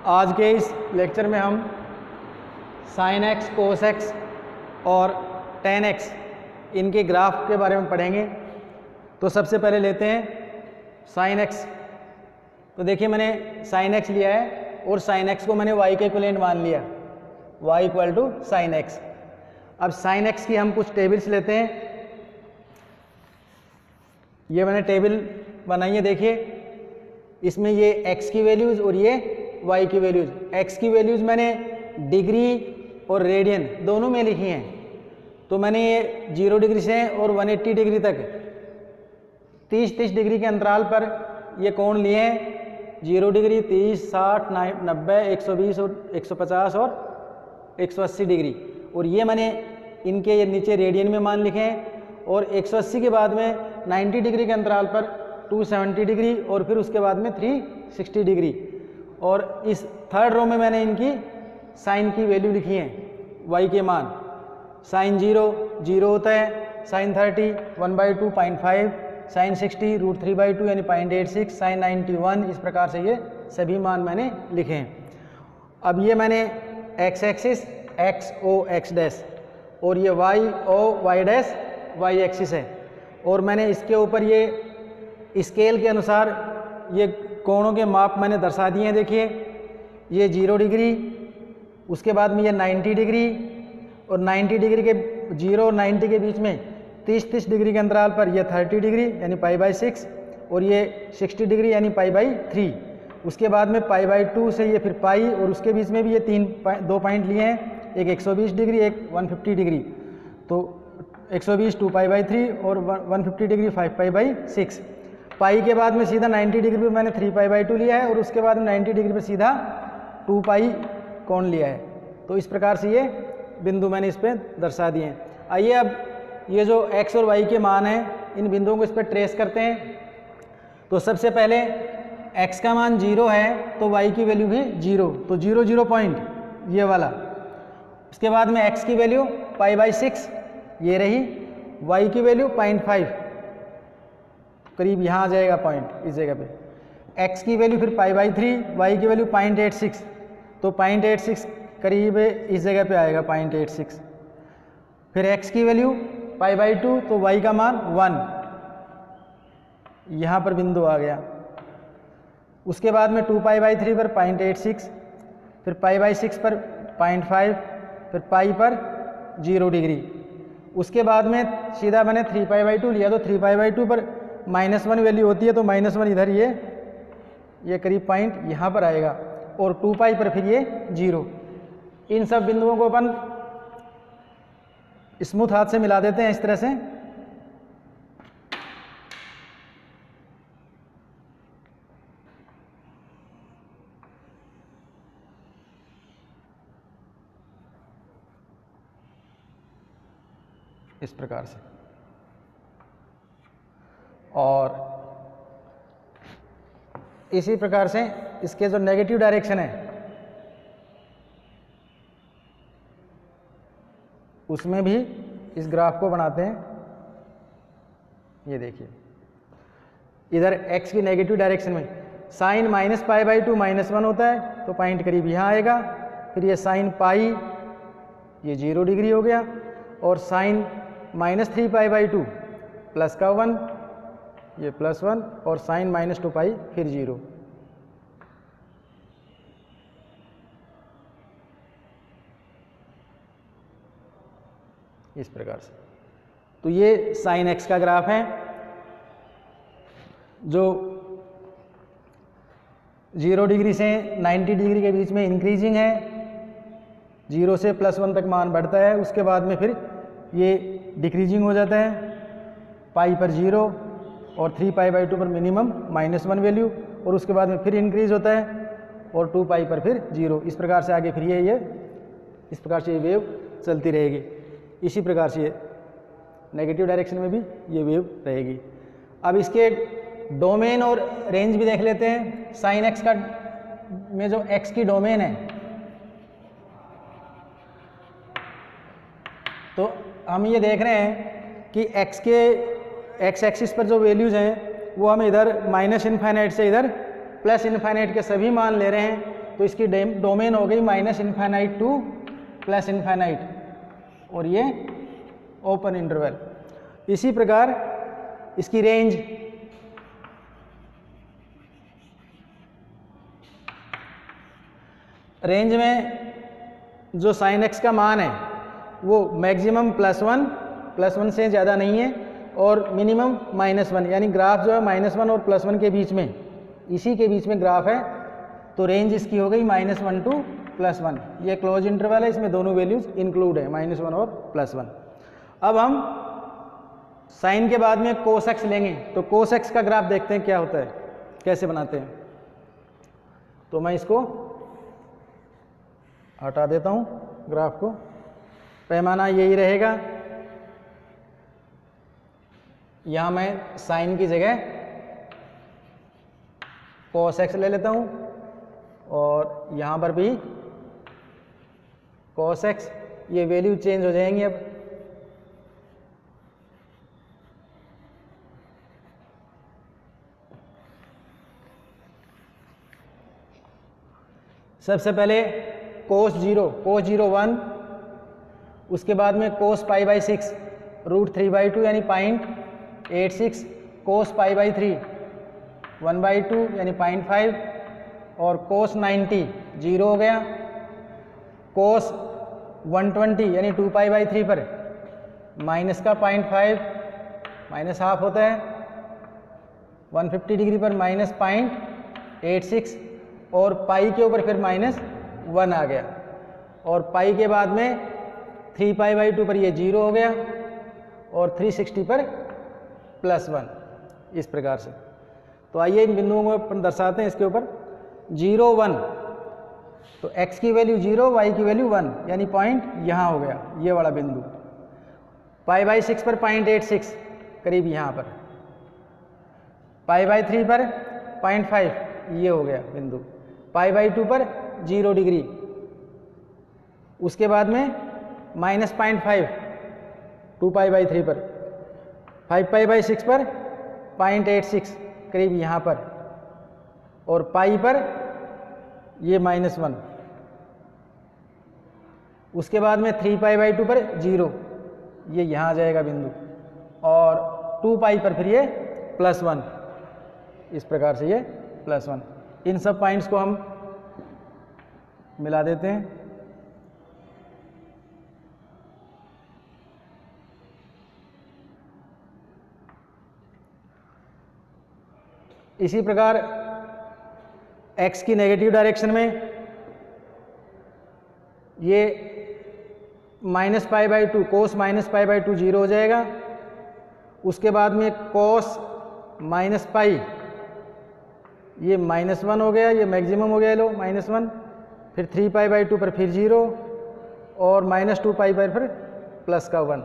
आज के इस लेक्चर में हम साइन एक्स, कोस एक्स और टेन एक्स इनके ग्राफ के बारे में पढ़ेंगे। तो सबसे पहले लेते हैं साइन एक्स। तो देखिए मैंने साइन एक्स लिया है और साइन एक्स को मैंने वाई के इक्विवेलेंट मान लिया, y equal to sine x. अब साइन एक्स की हम कुछ टेबल्स लेते हैं। ये मैंने टेबल बनाई है, देखिए इसमें ये x की वैल्यूज़ और ये y की वैल्यूज़। x की वैल्यूज़ मैंने डिग्री और रेडियन दोनों में लिखी हैं। तो मैंने ये 0 डिग्री से और 180 डिग्री तक 30-30 डिग्री के अंतराल पर ये कोण लिए हैं। 0 डिग्री, 30, 60, 90, 120 और 150 और 180 डिग्री। और ये मैंने इनके ये नीचे रेडियन में मान लिखे हैं। और 180 के बाद में 90 डिग्री के अंतराल पर 270 डिग्री और फिर उसके बाद में 360 डिग्री। और इस थर्ड रो में मैंने इनकी साइन की वैल्यू लिखी है, वाई के मान। साइन 0 होता है, साइन 30 1/2 0.5, साइन 60 √3/2 यानी 0.86, साइन 91। इस प्रकार से ये सभी मान मैंने लिखे हैं। अब ये मैंने x axis x o x dash और ये y o y dash y axis है। और मैंने इसके ऊपर ये स्केल के अनुसार ये कोणों के माप मैंने दर्शा दिए हैं। देखिए ये 0 डिग्री, उसके बाद में ये 90 डिग्री और 90 डिग्री के 0 और 90 के बीच में 30-30 डिग्री के अंतराल पर ये 30 डिग्री यानी π/6 और ये 60 डिग्री यानी π/3। उसके बाद में π/2 से ये फिर पाई और उसके बीच में भी ये 2 पॉइंट लिए हैं, एक 120 डिग्री एक 150 डिग्री। तो 120 2π/3 और 150 डिग्री 5π/6। पाई के बाद में सीधा 90 डिग्री पे मैंने 3π/2 लिया है और उसके बाद में 90 डिग्री पे सीधा 2π कोण लिया है। तो इस प्रकार से ये बिंदु मैंने इस पर दर्शा दिए हैं। आइए अब ये जो x और y के मान हैं इन बिंदुओं को इस पर ट्रेस करते हैं। तो सबसे पहले x का मान 0 है तो y की वैल्यू भी 0, तो 0 पॉइंट ये वाला। उसके बाद में x की वैल्यू π/6 ये रही, y की वैल्यू 0.5 करीब यहाँ आ जाएगा पॉइंट इस जगह पे। x की वैल्यू फिर π/3, y की वैल्यू 0.86, तो 0.86 करीब इस जगह पे आएगा 0.86। फिर x की वैल्यू π/2 तो y का मान 1, यहाँ पर बिंदु आ गया। उसके बाद में 2π/3 पर 0.86, फिर π/6 पर 0.5, फिर पाई पर 0 डिग्री। उसके बाद में सीधा मैंने 3π/2 लिया, तो 3π/2 पर -1 वैल्यू होती है, तो -1 इधर ये करीब पॉइंट यहाँ पर आएगा और 2π पर फिर ये 0। इन सब बिंदुओं को अपन स्मूथ हाथ से मिला देते हैं इस तरह से। इस प्रकार से। और इसी प्रकार से इसके जो नेगेटिव डायरेक्शन है उसमें भी इस ग्राफ को बनाते हैं। ये देखिए इधर x की नेगेटिव डायरेक्शन में साइन -π/2 -1 होता है, तो पॉइंट करीब यहाँ आएगा। फिर ये साइन पाई ये 0 डिग्री हो गया और साइन -3π/2 प्लस का 1 ये +1 और साइन -2π फिर 0। इस प्रकार से। तो ये साइन x का ग्राफ है जो 0 डिग्री से 90 डिग्री के बीच में इंक्रीजिंग है, 0 से +1 तक मान बढ़ता है। उसके बाद में फिर ये डिक्रीजिंग हो जाता है, पाई पर 0 और 3π/2 पर मिनिमम -1 वैल्यू और उसके बाद में फिर इंक्रीज होता है और 2π पर फिर 0। इस प्रकार से आगे फिर ये इस प्रकार से ये वेव चलती रहेगी। इसी प्रकार से नेगेटिव डायरेक्शन में भी ये वेव रहेगी। अब इसके डोमेन और रेंज भी देख लेते हैं। साइन एक्स का में जो x की डोमेन है, तो हम ये देख रहे हैं कि x के x एक्सिस पर जो वैल्यूज़ हैं वो हम इधर -∞ से इधर +∞ के सभी मान ले रहे हैं। तो इसकी डोमेन हो गई minus infinite two plus infinite, और ये ओपन इंटरवल। इसी प्रकार इसकी रेंज में जो साइन एक्स का मान है वो मैक्सिमम +1 से ज़्यादा नहीं है, और मिनिमम -1, यानी ग्राफ जो है -1 और +1 के बीच में, इसी के बीच में ग्राफ है। तो रेंज इसकी हो गई -1 टू +1। ये क्लोज इंटरवल है, इसमें दोनों वैल्यूज इंक्लूड है, -1 और +1। अब हम साइन के बाद में कोस एक्स लेंगे, तो कोस एक्स का ग्राफ देखते हैं क्या होता है, कैसे बनाते हैं। तो मैं इसको हटा देता हूँ ग्राफ को, पैमाना यही रहेगा। यहाँ मैं साइन की जगह कोस एक्स ले लेता हूँ, और यहाँ पर भी कोस एक्स, ये वैल्यू चेंज हो जाएंगी। अब सबसे पहले कोस जीरो 1, उसके बाद में कोस π/6 √3/2 यानी 0.86, कोस π/3 1/2 यानी 0.5, और कोस 90 0 हो गया। कोस 120 यानी 2π/3 पर माइनस का 0.5 -½ होता है, 150 डिग्री पर -0.86, और पाई के ऊपर फिर -1 आ गया, और पाई के बाद में 3π/2 पर ये 0 हो गया, और 360 पर +1, इस प्रकार से। तो आइए इन बिंदुओं को अपन दर्शाते हैं इसके ऊपर। 0 1, तो x की वैल्यू 0, y की वैल्यू 1, यानी पॉइंट यहाँ हो गया, ये वाला बिंदु। π/6 पर 0.86 करीब यहाँ पर, π/3 पर 0.5 ये हो गया बिंदु, π/2 पर 0 डिग्री, उसके बाद में -0.5 2π/3 पर, 5π/6 पर 0.86 करीब यहाँ पर, और पाई पर ये -1, उसके बाद में 3π/2 पर 0, ये यहाँ आ जाएगा बिंदु, और 2π पर फिर ये +1, इस प्रकार से ये +1। इन सब पॉइंट्स को हम मिला देते हैं। इसी प्रकार x की नेगेटिव डायरेक्शन में ये -π/2 कोस -π/2 0 हो जाएगा, उसके बाद में कोस -π ये -1 हो गया, ये मैक्सिमम हो गया, लो -1, फिर 3π/2 पर फिर 0, और -2π पर फिर +1,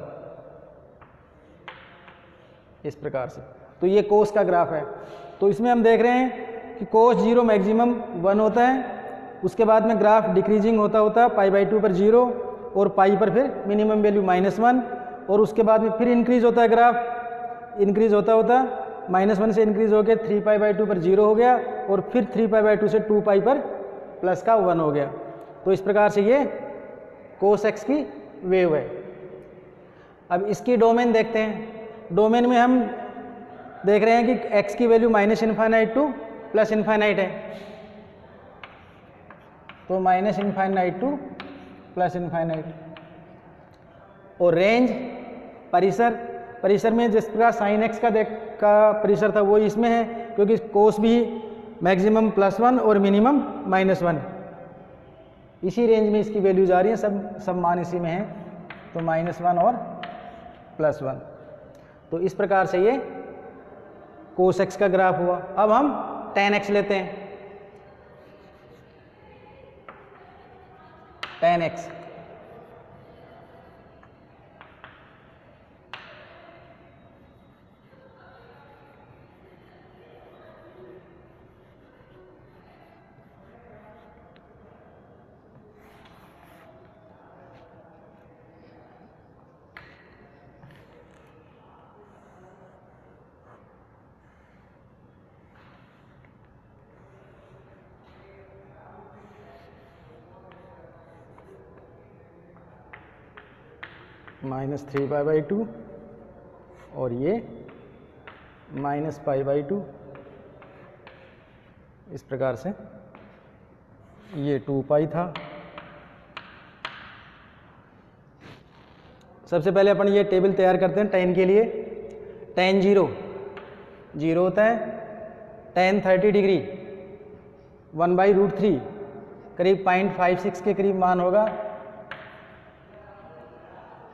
इस प्रकार से। तो ये कोस का ग्राफ है। तो इसमें हम देख रहे हैं कि कोस 0 मैक्सिमम 1 होता है, उसके बाद में ग्राफ डिक्रीजिंग होता होता π/2 पर 0, और पाई पर फिर मिनिमम वैल्यू -1, और उसके बाद में फिर इंक्रीज होता है ग्राफ, इंक्रीज होता होता -1 से इंक्रीज होकर 3π/2 पर 0 हो गया, और फिर 3π/2 से 2π पर +1 हो गया। तो इस प्रकार से ये कोस एक्स की वेव है। अब इसकी डोमेन देखते हैं। डोमेन में हम देख रहे हैं कि x की वैल्यू -∞ टू +∞ है, तो -∞ टू +∞, और रेंज परिसर में जिस प्रकार साइन एक्स का परिसर था वो इसमें है, क्योंकि कोस भी मैक्सिमम +1 और मिनिमम -1, इसी रेंज में इसकी वैल्यूज आ रही हैं, सब मान इसी में है, तो -1 और +1। तो इस प्रकार से ये कोस एक्स का ग्राफ हुआ। अब हम tan x लेते हैं। tan x -3π/2 और ये -π/2, इस प्रकार से ये 2π था। सबसे पहले अपन ये टेबल तैयार करते हैं tan के लिए। tan 0 होता है, tan 30 डिग्री 1/√3 करीब 0.56 के करीब मान होगा।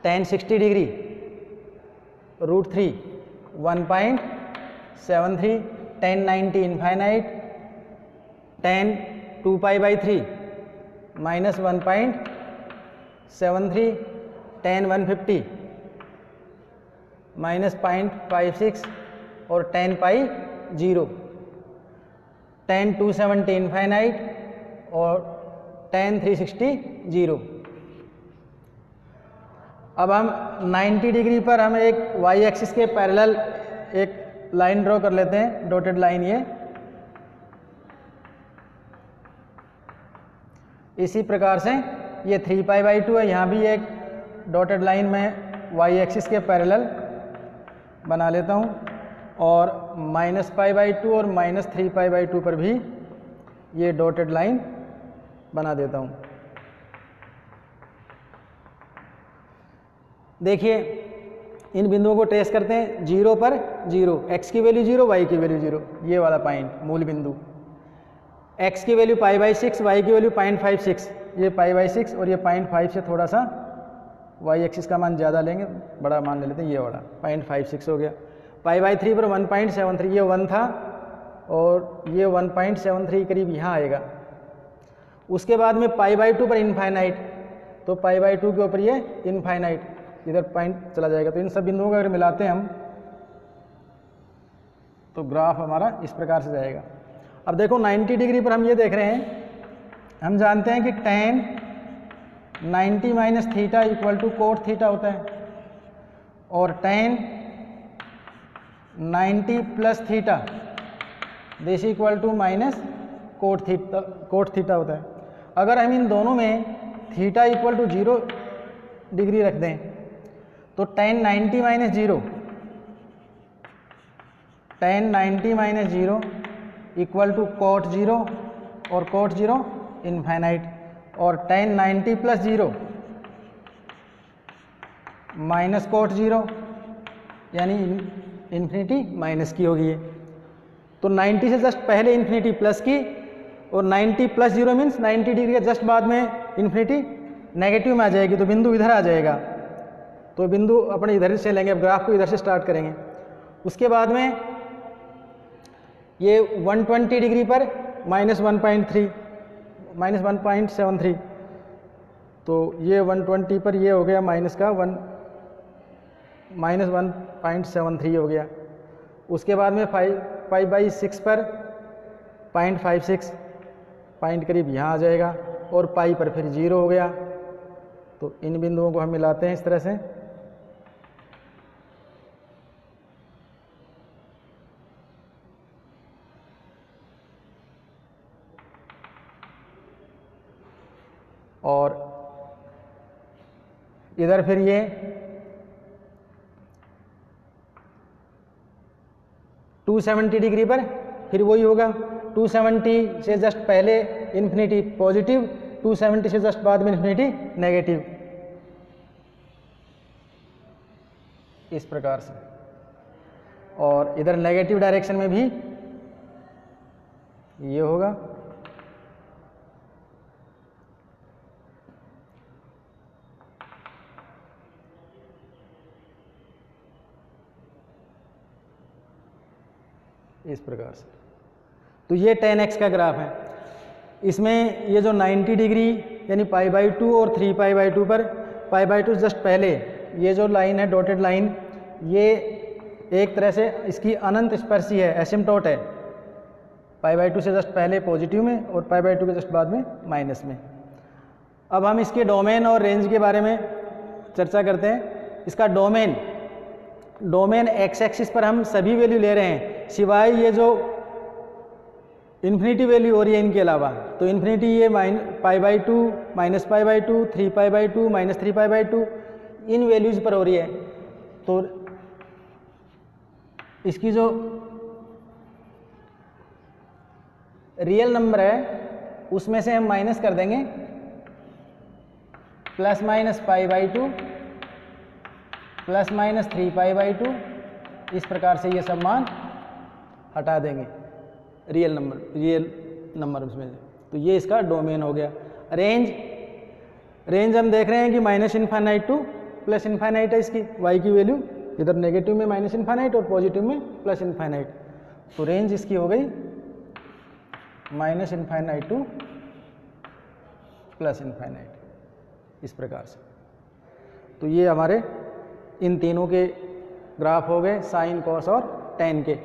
tan 60 degree √3 1.73, tan 90 infinite, tan 2π/3 -1.73, tan 150 -0.56 और tan π 0, tan 270 इनफाइनाइट और tan 360 0। अब हम 90 डिग्री पर हम एक y एक्सिस के पैरेलल एक लाइन ड्रॉ कर लेते हैं, डॉटेड लाइन ये। इसी प्रकार से ये 3π/2 है, यहाँ भी एक डॉटेड लाइन में y एक्सिस के पैरेलल बना लेता हूँ और -π/2 और -3π/2 पर भी ये डॉटेड लाइन बना देता हूँ। देखिए इन बिंदुओं को ट्रेस करते हैं। 0 पर 0, x की वैल्यू 0, y की वैल्यू 0, ये वाला पॉइंट मूल बिंदु। x की वैल्यू π/6, y की वैल्यू 0.56, ये π/6 और ये 0.5 से थोड़ा सा y एक्सिस का मान ज़्यादा लेंगे, बड़ा मान ले लेते हैं, ये बड़ा 0.56 हो गया। π/3 पर 1.73, ये 1 था और ये 1.73 करीब यहाँ आएगा। उसके बाद में π/2 पर इनफाइनाइट, तो π/2 के ऊपर ये इनफाइनाइट, इधर पॉइंट चला जाएगा। तो इन सब बिंदुओं को अगर मिलाते हैं हम तो ग्राफ हमारा इस प्रकार से जाएगा। अब देखो 90 डिग्री पर हम ये देख रहे हैं, हम जानते हैं कि tan 90 - θ = cot θ होता है और tan 90 + θ this equal to -cot θ होता है। अगर हम इन दोनों में θ = 0 डिग्री रख दें तो tan 90 - 0 = cot 0 और cot 0 इनफाइनाइट, और tan 90 + 0 -cot 0 यानी इन्फिनिटी माइनस की होगी ये। तो 90 से जस्ट पहले इन्फिनिटी प्लस की और 90 + 0 मीन्स 90 डिग्री के जस्ट बाद में इन्फिनिटी नेगेटिव में आ जाएगी, तो बिंदु इधर आ जाएगा। तो बिंदु अपने इधर से लेंगे, अब ग्राफ को इधर से स्टार्ट करेंगे। उसके बाद में ये 120 डिग्री पर -1.73, तो ये 120 पर ये हो गया -1.73 हो गया। उसके बाद में π/6 पर 0.56 पॉइंट करीब यहाँ आ जाएगा और पाई पर फिर 0 हो गया। तो इन बिंदुओं को हम मिलाते हैं इस तरह से। और इधर फिर ये 270 डिग्री पर फिर वही होगा। 270 से जस्ट पहले इन्फिनिटी पॉजिटिव, 270 से जस्ट बाद में इन्फिनिटी नेगेटिव, इस प्रकार से। और इधर नेगेटिव डायरेक्शन में भी ये होगा। इस प्रकार से। तो ये tan x का ग्राफ है। इसमें ये जो 90 डिग्री यानी π/2 और 3π/2 पर π/2 जस्ट पहले ये जो लाइन है डॉटेड लाइन, ये एक तरह से इसकी अनंत स्पर्शी है, एसिम्पटोट है। π/2 से जस्ट पहले पॉजिटिव में और π/2 के जस्ट बाद में माइनस में। अब हम इसके डोमेन और रेंज के बारे में चर्चा करते हैं। इसका डोमेन एक्स एक्सिस पर हम सभी वैल्यू ले रहे हैं सिवाय ये जो इन्फिनिटी वैल्यू हो रही है इनके अलावा। तो इन्फिनिटी ये π/2, -π/2, 3π/2, -3π/2, इन वैल्यूज़ पर हो रही है, तो इसकी जो रियल नंबर है उसमें से हम माइनस कर देंगे plus minus pi by 2 plus minus 3π/2, इस प्रकार से ये सब मान हटा देंगे रियल नंबर उसमें से। तो ये इसका डोमेन हो गया। रेंज हम देख रहे हैं कि -∞ टू +∞ है इसकी y की वैल्यू, इधर नेगेटिव में -∞ और पॉजिटिव में +∞। तो रेंज इसकी हो गई -∞ टू +∞, इस प्रकार से। तो ये हमारे इन तीनों के ग्राफ हो गए, साइन, कॉस और टैन के।